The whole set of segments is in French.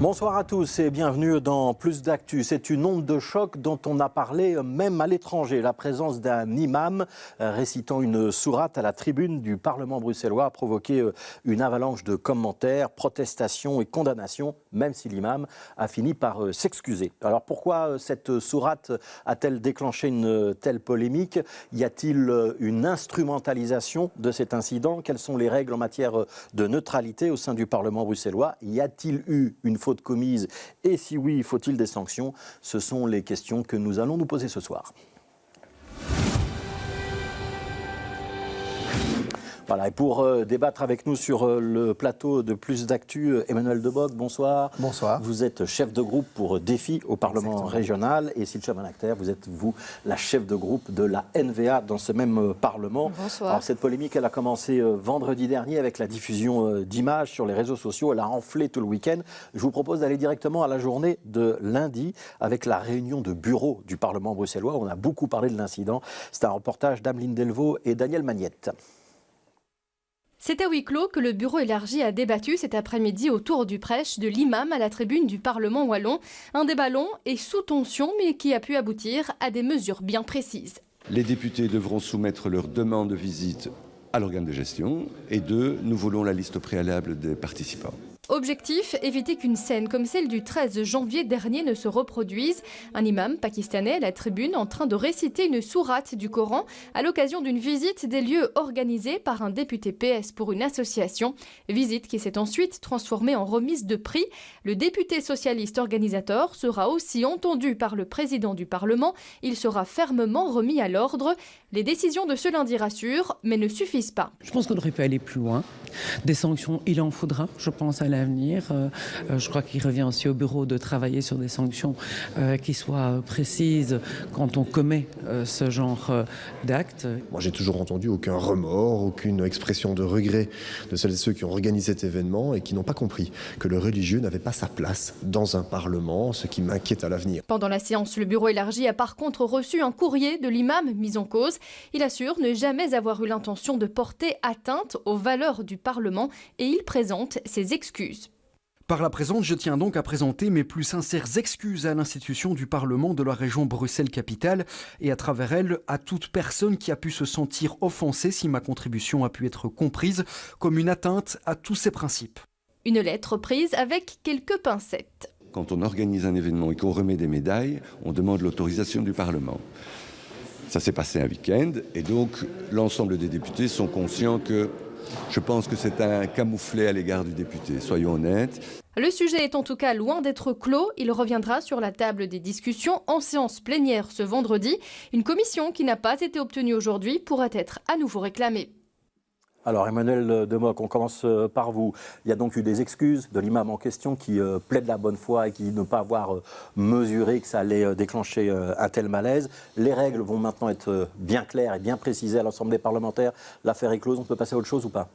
Bonsoir à tous et bienvenue dans Plus d'actu. C'est une onde de choc dont on a parlé même à l'étranger. La présence d'un imam récitant une sourate à la tribune du Parlement bruxellois a provoqué une avalanche de commentaires, protestations et condamnations, même si l'imam a fini par s'excuser. Alors pourquoi cette sourate a-t-elle déclenché une telle polémique? Y a-t-il une instrumentalisation de cet incident? Quelles sont les règles en matière de neutralité au sein du Parlement bruxellois? Y a-t-il eu une faute commise et si oui, faut-il des sanctions? Ce sont les questions que nous allons nous poser ce soir. Voilà, et pour débattre avec nous sur le plateau de Plus d'actu, Emmanuel Debock, bonsoir. Bonsoir. Vous êtes chef de groupe pour Défi au Parlement Exactement. régional et Silcha Van Acter, vous êtes vous la chef de groupe de la NVA dans ce même Parlement. Bonsoir. Alors cette polémique, elle a commencé vendredi dernier avec la diffusion d'images sur les réseaux sociaux. Elle a enflé tout le week-end. Je vous propose d'aller directement à la journée de lundi avec la réunion de bureau du Parlement bruxellois. On a beaucoup parlé de l'incident. C'est un reportage d'Ameline Delvaux et Daniel Magnette. C'est à huis clos que le bureau élargi a débattu cet après-midi autour du prêche de l'imam à la tribune du Parlement wallon. Un débat long et sous tension, mais qui a pu aboutir à des mesures bien précises. Les députés devront soumettre leur demande de visite à l'organe de gestion. Et nous voulons la liste préalable des participants. Objectif, éviter qu'une scène comme celle du 13 janvier dernier ne se reproduise. Un imam pakistanais à la tribune en train de réciter une sourate du Coran à l'occasion d'une visite des lieux organisée par un député PS pour une association. Visite qui s'est ensuite transformée en remise de prix. Le député socialiste organisateur sera aussi entendu par le président du Parlement. Il sera fermement remis à l'ordre. Les décisions de ce lundi rassurent, mais ne suffisent pas. Je pense qu'on aurait pu aller plus loin. Des sanctions, il en faudra, je pense, à l'avenir. Je crois qu'il revient aussi au bureau de travailler sur des sanctions qui soient précises quand on commet ce genre d'actes. Moi, j'ai toujours entendu aucun remords, aucune expression de regret de celles et ceux qui ont organisé cet événement et qui n'ont pas compris que le religieux n'avait pas sa place dans un parlement, ce qui m'inquiète à l'avenir. Pendant la séance, le bureau élargi a par contre reçu un courrier de l'imam mis en cause. Il assure ne jamais avoir eu l'intention de porter atteinte aux valeurs du Parlement et il présente ses excuses. Par la présente, je tiens donc à présenter mes plus sincères excuses à l'institution du Parlement de la région Bruxelles-Capitale et à travers elle à toute personne qui a pu se sentir offensée si ma contribution a pu être comprise comme une atteinte à tous ces principes. Une lettre prise avec quelques pincettes. Quand on organise un événement et qu'on remet des médailles, on demande l'autorisation du Parlement. Ça s'est passé un week-end et donc l'ensemble des députés sont conscients que je pense que c'est un camouflet à l'égard du député, soyons honnêtes. Le sujet est en tout cas loin d'être clos. Il reviendra sur la table des discussions en séance plénière ce vendredi. Une commission qui n'a pas été obtenue aujourd'hui pourrait être à nouveau réclamée. Alors Emmanuel Debock, on commence par vous. Il y a donc eu des excuses de l'imam en question qui plaide la bonne foi et qui ne pas avoir mesuré que ça allait déclencher un tel malaise. Les règles vont maintenant être bien claires et bien précisées à l'Assemblée parlementaire. L'affaire est close, on peut passer à autre chose ou pas ?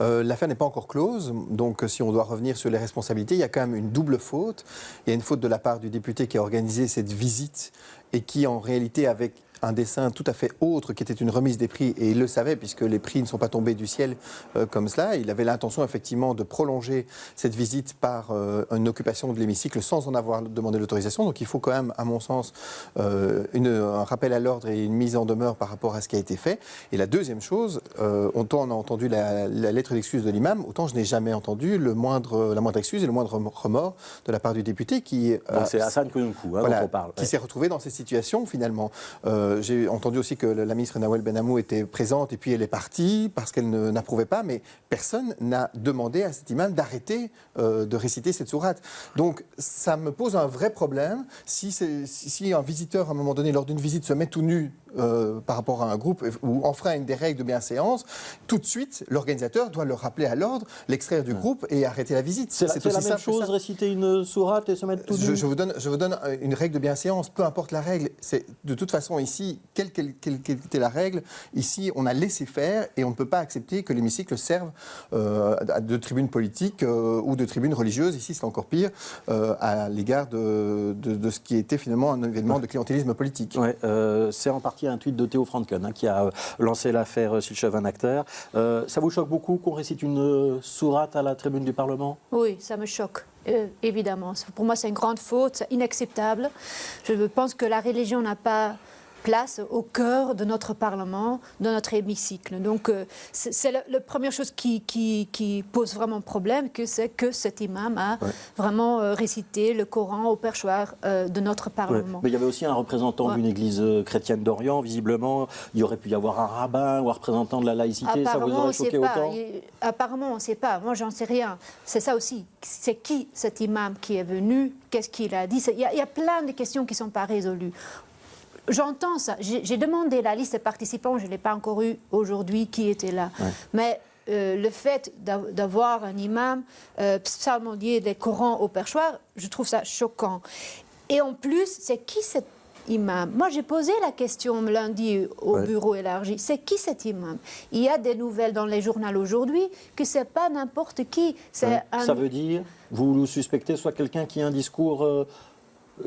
L'affaire n'est pas encore close, donc si on doit revenir sur les responsabilités, il y a quand même une double faute. Il y a une faute de la part du député qui a organisé cette visite et qui en réalité avec un dessin tout à fait autre qui était une remise des prix et il le savait puisque les prix ne sont pas tombés du ciel comme cela. Il avait l'intention effectivement de prolonger cette visite par une occupation de l'hémicycle sans en avoir demandé l'autorisation. Donc il faut quand même, à mon sens, un rappel à l'ordre et une mise en demeure par rapport à ce qui a été fait. Et la deuxième chose, autant on a entendu la lettre d'excuse de l'imam, autant je n'ai jamais entendu la moindre excuse et le moindre remords de la part du député qui... Donc c'est Hassan Kounkou dont on parle. Qui s'est retrouvé dans ces situations finalement. J'ai entendu aussi que la ministre Nawal Benamou était présente et puis elle est partie parce qu'elle n'approuvait pas, mais personne n'a demandé à cet imam d'arrêter de réciter cette sourate. Donc ça me pose un vrai problème si un visiteur à un moment donné lors d'une visite se met tout nu par rapport à un groupe ou enfreint une des règles de bienséance, tout de suite l'organisateur doit le rappeler à l'ordre, l'extraire du groupe et arrêter la visite. C'est la même chose, réciter une sourate et se mettre tout nu. Je vous donne une règle de bienséance, peu importe la règle. De toute façon ici ici, quelle était la règle, ici, on a laissé faire et on ne peut pas accepter que l'hémicycle serve de tribune politique ou de tribune religieuse. Ici, c'est encore pire à l'égard de ce qui était finalement un événement de clientélisme politique. Ouais, c'est en partie un tweet de Theo Franken qui a lancé l'affaire Silchevan-Acter. Ça vous choque beaucoup qu'on récite une sourate à la tribune du Parlement ? Oui, ça me choque. Évidemment. Pour moi, c'est une grande faute, c'est inacceptable. Je pense que la religion n'a pas place au cœur de notre Parlement, de notre hémicycle. Donc, c'est la première chose qui pose vraiment problème, c'est que cet imam a vraiment récité le Coran au perchoir de notre Parlement. Mais il y avait aussi un représentant d'une église chrétienne d'Orient. Visiblement, il y aurait pu y avoir un rabbin ou un représentant de la laïcité. Ça vous aurait choqué autant ? Apparemment, on ne sait pas. Moi, j'en sais rien. C'est ça aussi. C'est qui cet imam qui est venu ? Qu'est-ce qu'il a dit ? Il y a plein de questions qui ne sont pas résolues. J'entends ça. J'ai demandé la liste des participants, je ne l'ai pas encore eu aujourd'hui, qui était là. Ouais. Mais le fait d'avoir un imam psalmodier des Corans au perchoir, je trouve ça choquant. Et en plus, c'est qui cet imam ? Moi, j'ai posé la question lundi au bureau élargi. C'est qui cet imam ? Il y a des nouvelles dans les journaux aujourd'hui que ce n'est pas n'importe qui. Ça veut dire, vous suspectez soit quelqu'un qui a un discours...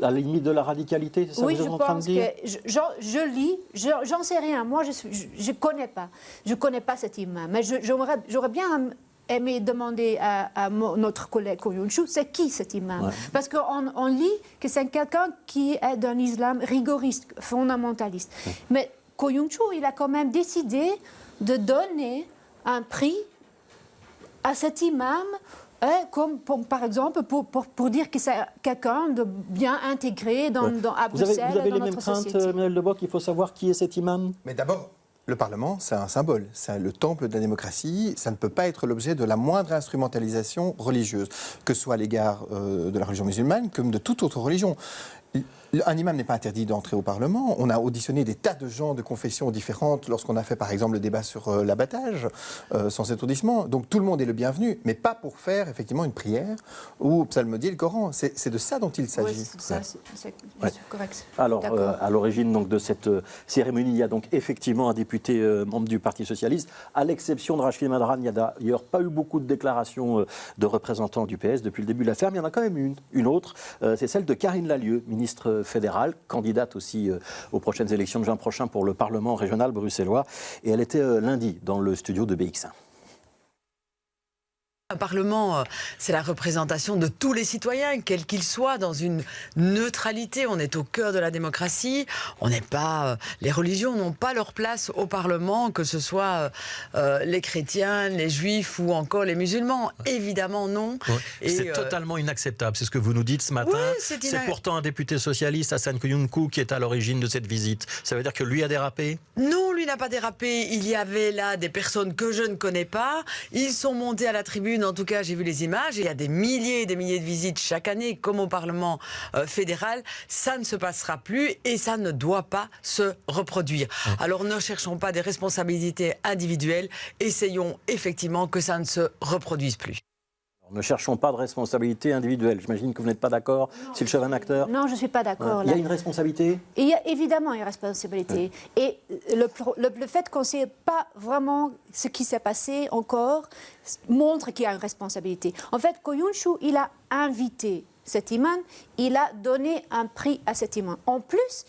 à la limite de la radicalité, c'est ça que vous êtes en train de dire ? Oui, je pense que je lis, j'en sais rien. Moi, je connais pas. Je connais pas cet imam. Mais j'aurais bien aimé demander à notre collègue Ko Yoon-choo, c'est qui cet imam ? Parce qu'on lit que c'est quelqu'un qui est d'un islam rigoriste, fondamentaliste. Mais Ko Yoon-choo, il a quand même décidé de donner un prix à cet imam. Comme par exemple pour dire que c'est quelqu'un de bien intégré à Bruxelles, vous avez les mêmes société. craintes, Manuel Debock, il faut savoir qui est cet imam ? Mais d'abord, le Parlement, c'est un symbole, c'est le temple de la démocratie, ça ne peut pas être l'objet de la moindre instrumentalisation religieuse, que ce soit à l'égard de la religion musulmane comme de toute autre religion. Un imam n'est pas interdit d'entrer au Parlement. On a auditionné des tas de gens de confessions différentes lorsqu'on a fait par exemple le débat sur l'abattage, sans étourdissement. Donc tout le monde est le bienvenu, mais pas pour faire effectivement une prière ou psalmodier le Coran. C'est de ça dont il s'agit. Oui, c'est correct. Alors, à l'origine donc, de cette cérémonie, il y a donc effectivement un député membre du Parti Socialiste. À l'exception de Rachid Madran, il n'y a d'ailleurs pas eu beaucoup de déclarations de représentants du PS depuis le début de l'affaire, mais il y en a quand même une autre. C'est celle de Karine Lallieu, ministre fédérale, candidate aussi aux prochaines élections de juin prochain pour le Parlement régional bruxellois. Et elle était lundi dans le studio de BX1. Un Parlement, c'est la représentation de tous les citoyens, quels qu'ils soient, dans une neutralité. On est au cœur de la démocratie. On n'est pas, les religions n'ont pas leur place au Parlement, que ce soit les chrétiens, les juifs ou encore les musulmans. Évidemment, non. Ouais. C'est totalement inacceptable. C'est ce que vous nous dites ce matin. Oui, c'est pourtant un député socialiste, Hassan Kouyuncu, qui est à l'origine de cette visite. Ça veut dire que lui a dérapé ? Non, lui n'a pas dérapé. Il y avait là des personnes que je ne connais pas. Ils sont montés à la tribune. En tout cas, j'ai vu les images. Il y a des milliers et des milliers de visites chaque année, comme au Parlement fédéral. Ça ne se passera plus et ça ne doit pas se reproduire. Alors ne cherchons pas des responsabilités individuelles. Essayons effectivement que ça ne se reproduise plus. Ne cherchons pas de responsabilité individuelle. J'imagine que vous n'êtes pas d'accord, Silchevan-Acter ? Non, je ne suis pas d'accord. Il y a une responsabilité ? Il y a évidemment une responsabilité. Et le fait qu'on ne sait pas vraiment ce qui s'est passé encore montre qu'il y a une responsabilité. En fait, Ko Yoon-choo, il a invité cet imam, il a donné un prix à cet imam. En plus,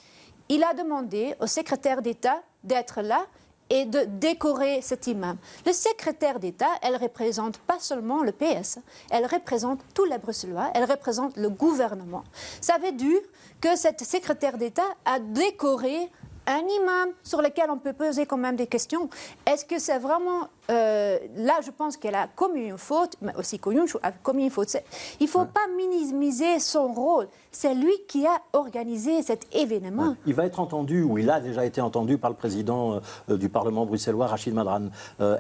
il a demandé au secrétaire d'État d'être là et de décorer cet imam. Le secrétaire d'État, elle ne représente pas seulement le PS, elle représente tous les Bruxellois, elle représente le gouvernement. Ça veut dire que cette secrétaire d'État a décoré un imam sur lequel on peut poser quand même des questions. Est-ce que c'est vraiment... là, je pense qu'elle a commis une faute, mais aussi Ko Yoon-choo a commis une faute. Il ne faut pas minimiser son rôle. C'est lui qui a organisé cet événement. Ouais. Il va être entendu, ou il a déjà été entendu par le président du Parlement bruxellois, Rachid Madran.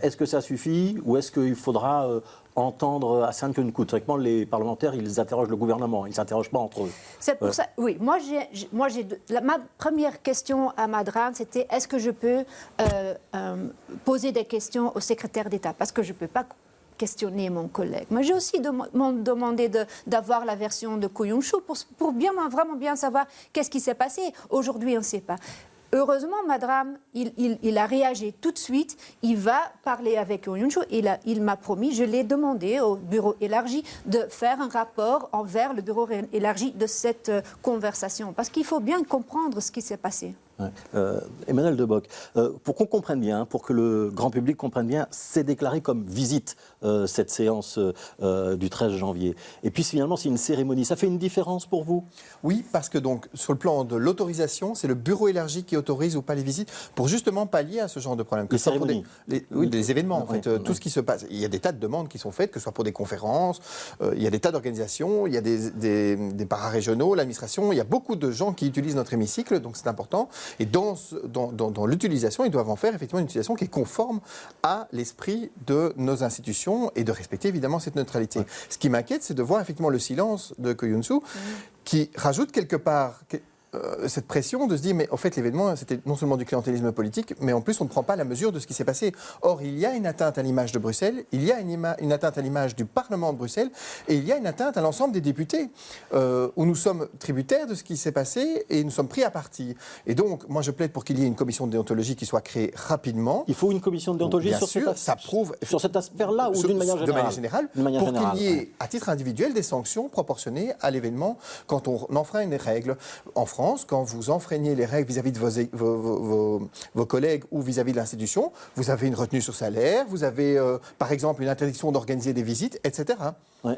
Est-ce que ça suffit, ou est-ce qu'il faudra... entendre Hassan Kouyuncu. Directement, les parlementaires, ils interrogent le gouvernement, ils ne s'interrogent pas entre eux. C'est pour ça, oui. Ma première question à Madran, c'était est-ce que je peux poser des questions au secrétaire d'État ? Parce que je ne peux pas questionner mon collègue. Mais j'ai aussi demandé d'avoir la version de Ko Yoon-choo pour vraiment bien savoir qu'est-ce qui s'est passé. Aujourd'hui, on ne sait pas. heureusement, madame, il a réagi tout de suite. Il va parler avec Ko Hyun-soo. Il m'a promis, je l'ai demandé au bureau élargi de faire un rapport envers le bureau élargi de cette conversation. Parce qu'il faut bien comprendre ce qui s'est passé. Emmanuel Debock, pour qu'on comprenne bien, pour que le grand public comprenne bien, c'est déclaré comme visite cette séance du 13 janvier. Et puis finalement, c'est une cérémonie. Ça fait une différence pour vous? Oui, parce que donc sur le plan de l'autorisation, c'est le bureau élargi qui autorise ou pas les visites pour justement pallier à ce genre de problème. Les cérémonies, des événements en fait, tout ce qui se passe. Il y a des tas de demandes qui sont faites, que ce soit pour des conférences, il y a des tas d'organisations, il y a des pararégionaux, l'administration. Il y a beaucoup de gens qui utilisent notre hémicycle, donc c'est important. Et dans l'utilisation, ils doivent en faire effectivement une utilisation qui est conforme à l'esprit de nos institutions et de respecter évidemment cette neutralité. Ouais. Ce qui m'inquiète, c'est de voir effectivement le silence de Ko Hyun-soo qui rajoute quelque part cette pression de se dire mais en fait l'événement c'était non seulement du clientélisme politique mais en plus on ne prend pas la mesure de ce qui s'est passé. Or il y a une atteinte à l'image de Bruxelles, il y a une atteinte à l'image du Parlement de Bruxelles et il y a une atteinte à l'ensemble des députés où nous sommes tributaires de ce qui s'est passé et nous sommes pris à partie. Et donc moi je plaide pour qu'il y ait une commission de déontologie qui soit créée rapidement. Il faut une commission de déontologie sur cet aspect-là ou d'une manière générale? De manière générale, pour qu'il y ait à titre individuel des sanctions proportionnées à l'événement quand on enfreint les règles. En France, quand vous enfreignez les règles vis-à-vis de vos collègues ou vis-à-vis de l'institution, vous avez une retenue sur salaire, vous avez par exemple une interdiction d'organiser des visites, etc. Ouais,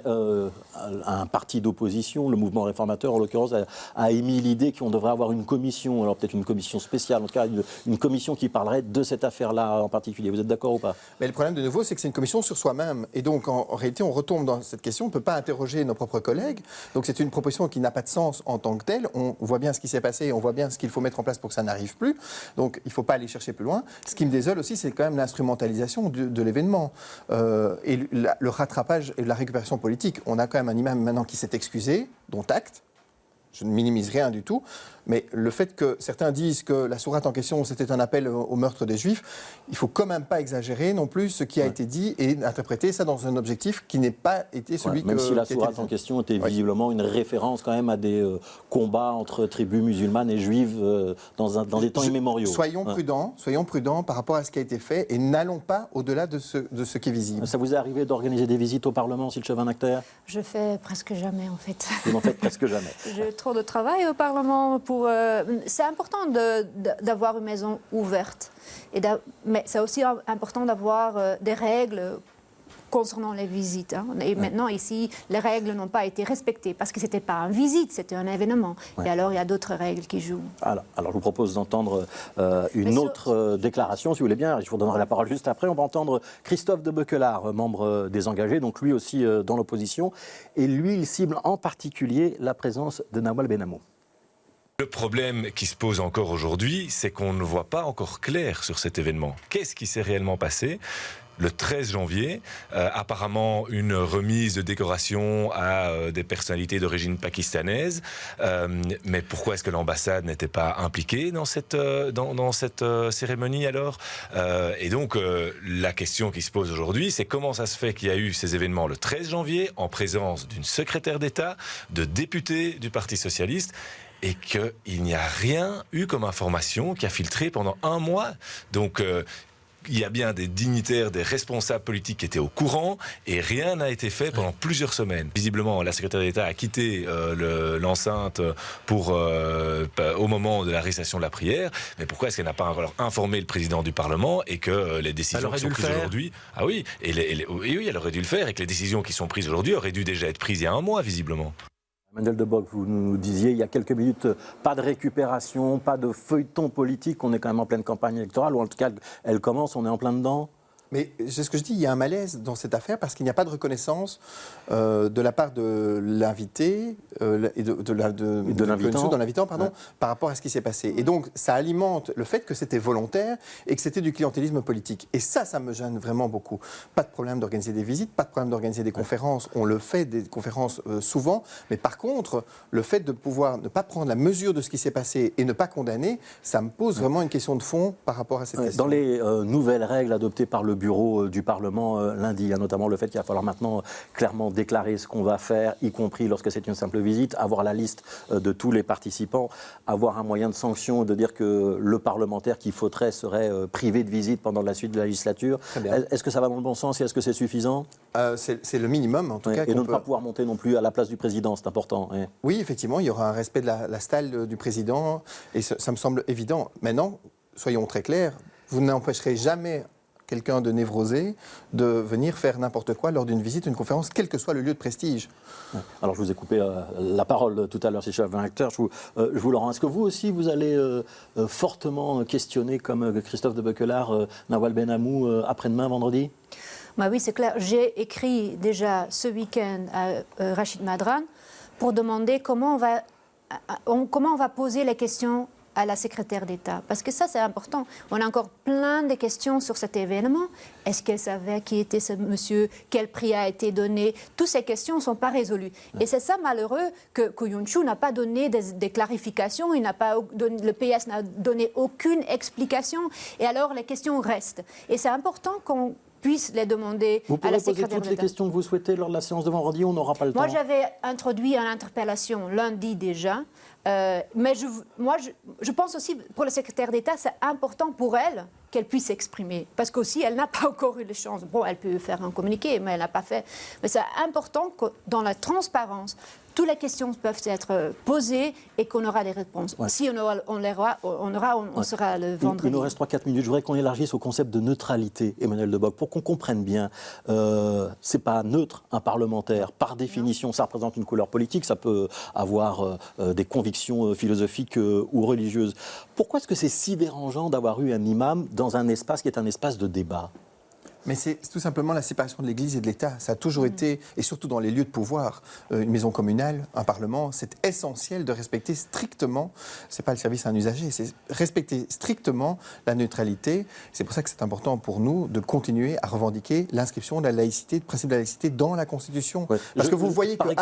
un parti d'opposition, le mouvement réformateur en l'occurrence, a émis l'idée qu'on devrait avoir une commission, alors peut-être une commission spéciale, en tout cas une commission qui parlerait de cette affaire-là en particulier. Vous êtes d'accord ou pas? Mais le problème de nouveau, c'est que c'est une commission sur soi-même. Et donc en réalité, on retombe dans cette question, on ne peut pas interroger nos propres collègues. Donc c'est une proposition qui n'a pas de sens en tant que telle. On voit bien ce qui s'est passé, on voit bien ce qu'il faut mettre en place pour que ça n'arrive plus. Donc il ne faut pas aller chercher plus loin. Ce qui me désole aussi, c'est quand même l'instrumentalisation de l'événement et le rattrapage et la récupération politique. On a quand même un imam maintenant qui s'est excusé, dont acte. Je ne minimise rien du tout, mais le fait que certains disent que la sourate en question, c'était un appel au meurtre des Juifs, il ne faut quand même pas exagérer non plus ce qui a été dit et interpréter ça dans un objectif qui n'est pas été celui même si la sourate en question était visiblement une référence quand même à des combats entre tribus musulmanes et juives dans des temps immémoriaux. Soyons prudents par rapport à ce qui a été fait et n'allons pas au-delà de ce qui est visible. Ça vous est arrivé d'organiser des visites au Parlement, Sylvain Achter? Je fais presque jamais en fait. Vous n'en faites presque jamais. Trop de travail au Parlement. C'est important d'avoir une maison ouverte. Mais c'est aussi important d'avoir des règles concernant les visites. Et maintenant, ici, les règles n'ont pas été respectées parce que ce n'était pas une visite, c'était un événement. Et alors, il y a d'autres règles qui jouent. Alors je vous propose d'entendre une autre déclaration, si vous voulez bien. Je vous donnerai la parole juste après. On va entendre Christophe de Beuquelard, membre des Engagés, donc lui aussi dans l'opposition. Et lui, il cible en particulier la présence de Nawal Benamou. Le problème qui se pose encore aujourd'hui, c'est qu'on ne voit pas encore clair sur cet événement. Qu'est-ce qui s'est réellement passé ? Le 13 janvier, apparemment une remise de décoration à des personnalités d'origine pakistanaise. Mais pourquoi est-ce que l'ambassade n'était pas impliquée dans cette cérémonie alors ? Et donc la question qui se pose aujourd'hui, c'est comment ça se fait qu'il y a eu ces événements le 13 janvier en présence d'une secrétaire d'État, de députés du Parti socialiste, et qu'il n'y a rien eu comme information qui a filtré pendant un mois. Donc il y a bien des dignitaires, des responsables politiques qui étaient au courant et rien n'a été fait pendant plusieurs semaines. Visiblement, la secrétaire d'État a quitté l'enceinte au moment de la récitation de la prière. Mais pourquoi est-ce qu'elle n'a pas encore informé le président du Parlement et que les décisions qui sont prises aujourd'hui... Ah oui, oui, elle aurait dû le faire et que les décisions qui sont prises aujourd'hui auraient dû déjà être prises il y a un mois, visiblement. Emmanuel Debock, vous nous disiez il y a quelques minutes, pas de récupération, pas de feuilleton politique, on est quand même en pleine campagne électorale, ou en tout cas elle commence, on est en plein dedans. Mais c'est ce que je dis, il y a un malaise dans cette affaire parce qu'il n'y a pas de reconnaissance de la part de l'invité et de l'invitant par rapport à ce qui s'est passé. Et donc ça alimente le fait que c'était volontaire et que c'était du clientélisme politique. Et ça me gêne vraiment beaucoup. Pas de problème d'organiser des visites, pas de problème d'organiser des conférences. On le fait, des conférences souvent. Mais par contre, le fait de pouvoir ne pas prendre la mesure de ce qui s'est passé et ne pas condamner, ça me pose vraiment une question de fond par rapport à cette question. Dans les nouvelles règles adoptées par le bureau du Parlement lundi, notamment le fait qu'il va falloir maintenant clairement déclarer ce qu'on va faire, y compris lorsque c'est une simple visite, avoir la liste de tous les participants, avoir un moyen de sanction, de dire que le parlementaire qui fauterait serait privé de visite pendant la suite de la législature. Est-ce que ça va dans le bon sens et est-ce que c'est suffisant? C'est le minimum, en tout cas. Et ne pas pouvoir monter non plus à la place du président, c'est important. Oui, effectivement, il y aura un respect de la stalle du président, et ça me semble évident. Maintenant, soyons très clairs, vous n'empêcherez jamais quelqu'un de névrosé de venir faire n'importe quoi lors d'une visite, une conférence, quel que soit le lieu de prestige. Alors, je vous ai coupé la parole tout à l'heure, si je suis un acteur. Je vous le rends. Est-ce que vous aussi, vous allez fortement questionner, comme Christophe de Beuquelaar, Nawal Benamou, après-demain, vendredi? Bah oui, c'est clair. J'ai écrit déjà ce week-end à Rachid Madran pour demander comment on va poser les questions à la secrétaire d'État. Parce que ça, c'est important. On a encore plein de questions sur cet événement. Est-ce qu'elle savait qui était ce monsieur? Quel prix a été donné? Toutes ces questions ne sont pas résolues. Et c'est ça malheureux que Ko Yoon-choo n'a pas donné des clarifications. Le PS n'a donné aucune explication. Et alors, les questions restent. Et c'est important qu'on puisse les demander vous à la secrétaire d'État. Vous pourrez poser toutes les questions que vous souhaitez lors de la séance de vendredi, on n'aura pas le temps. Moi, j'avais introduit une interpellation lundi déjà. Mais je pense aussi, pour le secrétaire d'État, c'est important pour elle qu'elle puisse s'exprimer. Parce qu'aussi, elle n'a pas encore eu de chance. Bon, elle peut faire un communiqué, mais elle n'a pas fait. Mais c'est important que dans la transparence, toutes les questions peuvent être posées et qu'on aura des réponses. Si on sera le vendredi. Il nous reste 3-4 minutes. Je voudrais qu'on élargisse au concept de neutralité, Emmanuel Debock, pour qu'on comprenne bien. C'est pas neutre, un parlementaire. Par définition, ça représente une couleur politique. Ça peut avoir des convictions philosophiques ou religieuses. Pourquoi est-ce que c'est si dérangeant d'avoir eu un imam dans un espace qui est un espace de débat ? Mais c'est tout simplement la séparation de l'Église et de l'État. Ça a toujours été, et surtout dans les lieux de pouvoir, une maison communale, un parlement, c'est essentiel de respecter strictement, c'est pas le service à un usager, c'est respecter strictement la neutralité. C'est pour ça que c'est important pour nous de continuer à revendiquer l'inscription de la laïcité, le principe de la laïcité dans la Constitution. Parce que vous voyez qu'à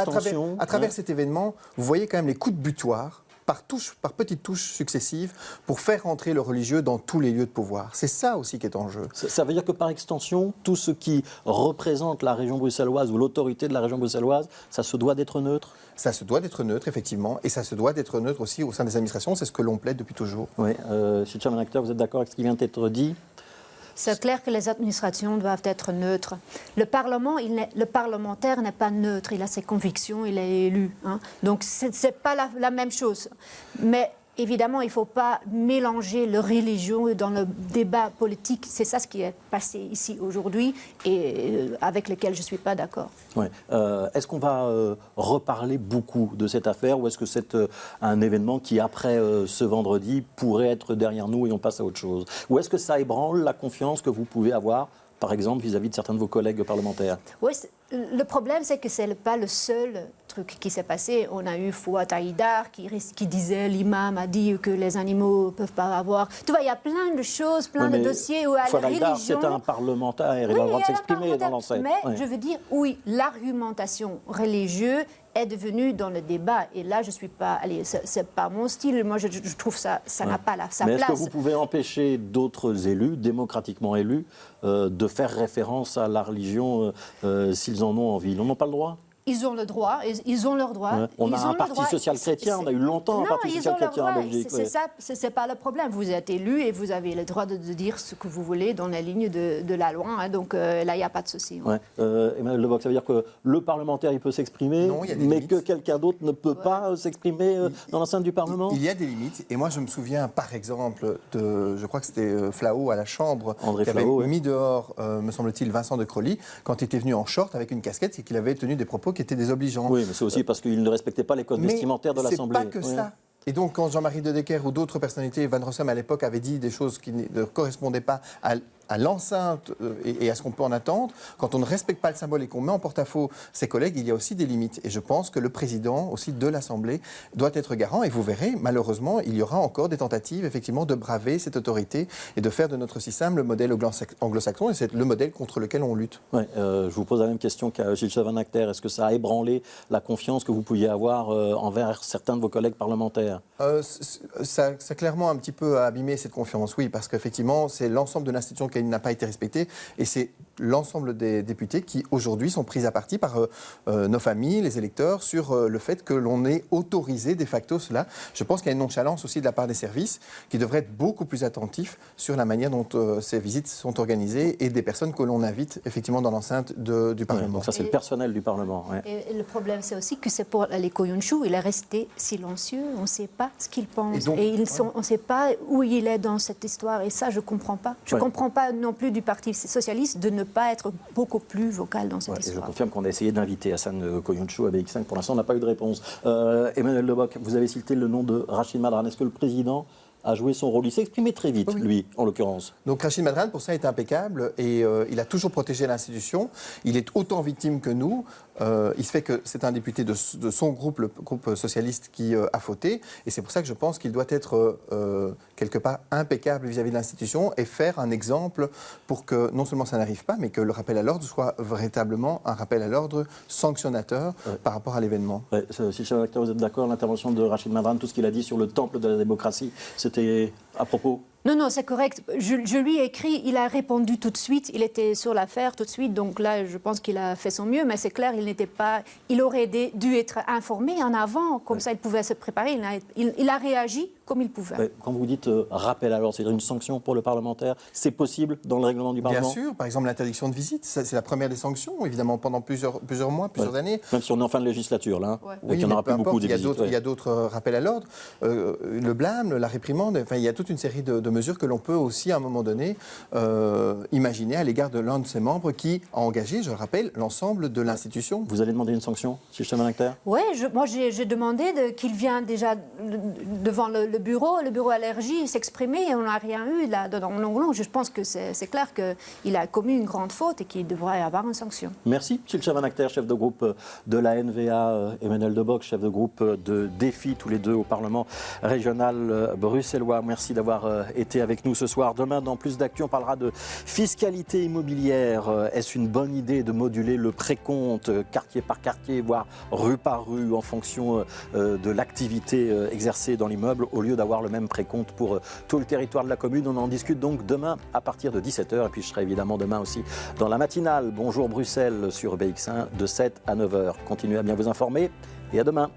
travers cet événement, vous voyez quand même les coups de butoir, par petites touches successives, pour faire rentrer le religieux dans tous les lieux de pouvoir. C'est ça aussi qui est en jeu. Ça veut dire que par extension, tout ce qui représente la région bruxelloise ou l'autorité de la région bruxelloise, ça se doit d'être neutre ? Ça se doit d'être neutre, effectivement, et ça se doit d'être neutre aussi au sein des administrations, c'est ce que l'on plaide depuis toujours. Oui, Chicha, acteur, vous êtes d'accord avec ce qui vient d'être dit ? C'est clair que les administrations doivent être neutres. Le parlementaire n'est pas neutre, il a ses convictions, il est élu. Donc ce n'est pas la même chose. Mais évidemment, il ne faut pas mélanger le religieux dans le débat politique. C'est ça ce qui est passé ici aujourd'hui et avec lequel je ne suis pas d'accord. Ouais. Est-ce qu'on va reparler beaucoup de cette affaire ou est-ce que c'est un événement qui, après ce vendredi, pourrait être derrière nous et on passe à autre chose? Ou est-ce que ça ébranle la confiance que vous pouvez avoir, par exemple, vis-à-vis de certains de vos collègues parlementaires? Oui, le problème, c'est que ce n'est pas le seul truc qui s'est passé. On a eu Fouad Haïdar qui disait, l'imam a dit que les animaux ne peuvent pas avoir... Tu vois, il y a plein de choses, plein de dossiers où à la religion... c'est un parlementaire, il a le droit de s'exprimer dans l'enceinte. Mais je veux dire, oui, l'argumentation religieuse est devenue dans le débat. Et là, je ne suis pas... Allez, c'est pas mon style. Moi, je trouve ça n'a pas sa place. Mais est-ce que vous pouvez empêcher d'autres élus, démocratiquement élus, de faire référence à la religion s'ils en ont envie? Ils n'en ont pas le droit? Ils ont le droit, ils ont leur droit. Ouais. On a un parti social-chrétien, on a eu longtemps un parti social-chrétien en Belgique. C'est ça, c'est pas le problème. Vous êtes élu et vous avez le droit de dire ce que vous voulez dans la ligne de la loi. Donc là, il n'y a pas de souci. Ouais. Emmanuel Debock, ça veut dire que le parlementaire, il peut s'exprimer, mais que quelqu'un d'autre ne peut pas s'exprimer dans l'enceinte du Parlement? Il y a des limites. Et moi, je me souviens, par exemple, je crois que c'était Flao à la Chambre, André qui Flao, avait mis dehors, me semble-t-il, Vincent de Crolly, quand il était venu en short avec une casquette, c'est qu'il avait tenu des propos qui étaient désobligeants. Oui, mais c'est aussi parce qu'il ne respectait pas les codes vestimentaires de l'Assemblée. Mais c'est pas que ça. Et donc, quand Jean-Marie De Decker ou d'autres personnalités, Van Rossum à l'époque, avaient dit des choses qui ne correspondaient pas à l'enceinte et à ce qu'on peut en attendre, quand on ne respecte pas le symbole et qu'on met en porte-à-faux ses collègues, il y a aussi des limites. Et je pense que le président aussi de l'Assemblée doit être garant. Et vous verrez, malheureusement, il y aura encore des tentatives, effectivement, de braver cette autorité et de faire de notre système le modèle anglo-saxon. Et c'est le modèle contre lequel on lutte. Ouais, je vous pose la même question qu'à Gilles Van Acter. Est-ce que ça a ébranlé la confiance que vous pouviez avoir envers certains de vos collègues parlementaires? Ça a clairement un petit peu abîmé cette confiance, oui, parce qu'effectivement, c'est l'ensemble de l'institution qui a lequel il n'a pas été respecté. Et c'est l'ensemble des députés qui, aujourd'hui, sont pris à partie par nos familles, les électeurs, sur le fait que l'on ait autorisé de facto cela. Je pense qu'il y a une nonchalance aussi de la part des services qui devraient être beaucoup plus attentifs sur la manière dont ces visites sont organisées et des personnes que l'on invite effectivement dans l'enceinte du Parlement. Ouais, donc ça, c'est le personnel du Parlement. Ouais. Et le problème, c'est aussi que c'est pour les Koyunchu, il est resté silencieux, on ne sait pas ce qu'il pense. Et on ne sait pas où il est dans cette histoire. Et ça, je ne comprends pas. Je ne comprends pas non plus du Parti socialiste de ne pas être beaucoup plus vocal dans cette histoire. Et je confirme qu'on a essayé d'inviter Hassan Koyunchu à BX5. Pour l'instant, on n'a pas eu de réponse. Emmanuel Lebock, vous avez cité le nom de Rachid Madran. Est-ce que le président a joué son rôle? Il s'est exprimé très vite, lui, en l'occurrence. Donc Rachid Madran, pour ça, est impeccable et il a toujours protégé l'institution. Il est autant victime que nous. Il se fait que c'est un député de son groupe, le groupe socialiste, qui a fauté. Et c'est pour ça que je pense qu'il doit être quelque part impeccable vis-à-vis de l'institution et faire un exemple pour que non seulement ça n'arrive pas, mais que le rappel à l'ordre soit véritablement un rappel à l'ordre sanctionnateur par rapport à l'événement. Ouais, si chef d'acteur, vous êtes d'accord, l'intervention de Rachid Madran, tout ce qu'il a dit sur le temple de la démocratie, c'était à propos? Non, c'est correct. Je lui ai écrit, il a répondu tout de suite, il était sur l'affaire tout de suite, donc là, je pense qu'il a fait son mieux, mais c'est clair, il aurait dû être informé en avant, comme ça il pouvait se préparer, il a réagi comme il pouvait. Ouais, quand vous dites rappel à l'ordre, c'est-à-dire une sanction pour le parlementaire, c'est possible dans le règlement du Parlement? Bien sûr, par exemple l'interdiction de visite, c'est la première des sanctions, évidemment, pendant plusieurs mois, plusieurs années. Même si on est en fin de législature, là, oui, il n'y en aura plus beaucoup de visites. Il y a d'autres rappels à l'ordre, le blâme, la réprimande, enfin, il y a toute une série de mesures que l'on peut aussi, à un moment donné, imaginer à l'égard de l'un de ses membres qui a engagé, je le rappelle, l'ensemble de l'institution. Vous allez demander une sanction, si je te acteur? Oui, moi j'ai demandé qu'il vienne déjà devant le bureau allergie s'exprimer et on n'a rien eu là. Non, je pense que c'est clair qu'il a commis une grande faute et qu'il devrait avoir une sanction. Merci, Chilcha Van Acter, chef de groupe de la NVA, Emmanuel Lebock, chef de groupe de Défi, tous les deux au Parlement régional bruxellois. Merci d'avoir été avec nous ce soir. Demain, dans Plus d'actu, on parlera de fiscalité immobilière. Est-ce une bonne idée de moduler le précompte quartier par quartier, voire rue par rue, en fonction de l'activité exercée dans l'immeuble, au lieu d'avoir le même précompte pour tout le territoire de la commune? On en discute donc demain à partir de 17h. Et puis je serai évidemment demain aussi dans la matinale Bonjour Bruxelles sur BX1 de 7 à 9h. Continuez à bien vous informer et à demain.